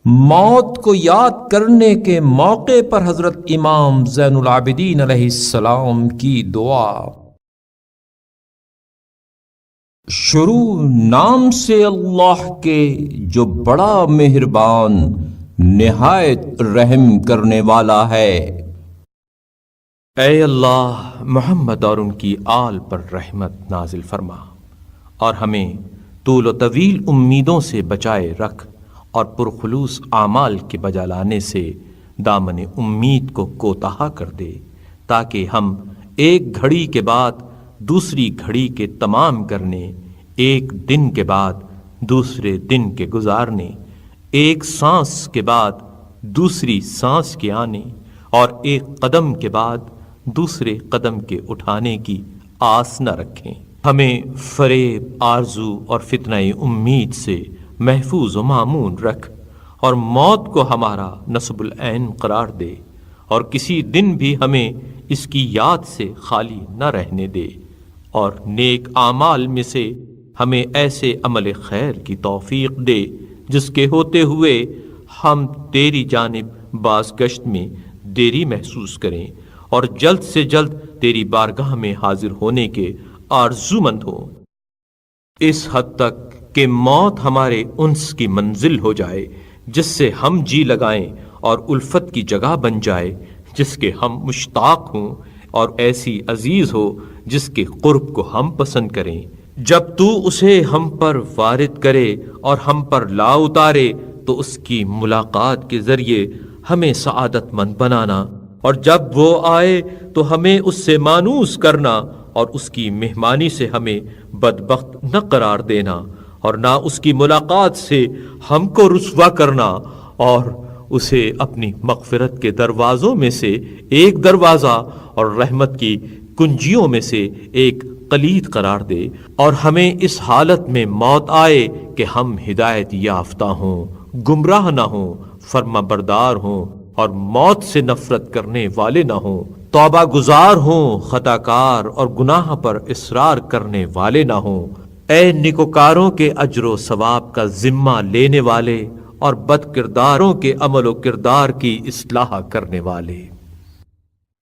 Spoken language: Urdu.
موت کو یاد کرنے کے موقع پر حضرت امام زین العابدین علیہ السلام کی دعا۔ شروع نام سے اللہ کے جو بڑا مہربان نہایت رحم کرنے والا ہے۔ اے اللہ، محمد اور ان کی آل پر رحمت نازل فرما اور ہمیں طول و طویل امیدوں سے بچائے رکھ اور پرخلوص اعمال کے بجا لانے سے دامن امید کو کوتاہ کر دے، تاکہ ہم ایک گھڑی کے بعد دوسری گھڑی کے تمام کرنے، ایک دن کے بعد دوسرے دن کے گزارنے، ایک سانس کے بعد دوسری سانس کے آنے اور ایک قدم کے بعد دوسرے قدم کے اٹھانے کی آس نہ رکھیں۔ ہمیں فریب، آرزو اور فتنہ امید سے محفوظ و مامون رکھ اور موت کو ہمارا نصب العین قرار دے اور کسی دن بھی ہمیں اس کی یاد سے خالی نہ رہنے دے، اور نیک اعمال میں سے ہمیں ایسے عمل خیر کی توفیق دے جس کے ہوتے ہوئے ہم تیری جانب بازگشت میں دیری محسوس کریں اور جلد سے جلد تیری بارگاہ میں حاضر ہونے کے آرزو مند ہو، اس حد تک کہ موت ہمارے انس کی منزل ہو جائے جس سے ہم جی لگائیں اور الفت کی جگہ بن جائے جس کے ہم مشتاق ہوں، اور ایسی عزیز ہو جس کے قرب کو ہم پسند کریں۔ جب تو اسے ہم پر وارد کرے اور ہم پر لا اتارے تو اس کی ملاقات کے ذریعے ہمیں سعادت مند بنانا، اور جب وہ آئے تو ہمیں اس سے مانوس کرنا اور اس کی مہمانی سے ہمیں بدبخت نہ قرار دینا، اور نہ اس کی ملاقات سے ہم کو رسوا کرنا، اور اسے اپنی مغفرت کے دروازوں میں سے ایک دروازہ اور رحمت کی کنجیوں میں سے ایک کلید قرار دے، اور ہمیں اس حالت میں موت آئے کہ ہم ہدایت یافتہ ہوں، گمراہ نہ ہوں، فرما بردار ہوں اور موت سے نفرت کرنے والے نہ ہوں، توبہ گزار ہوں، خطا کار اور گناہ پر اصرار کرنے والے نہ ہوں۔ اے نیکوکاروں کے اجر و ثواب کا ذمہ لینے والے اور بد کرداروں کے عمل و کردار کی اصلاح کرنے والے۔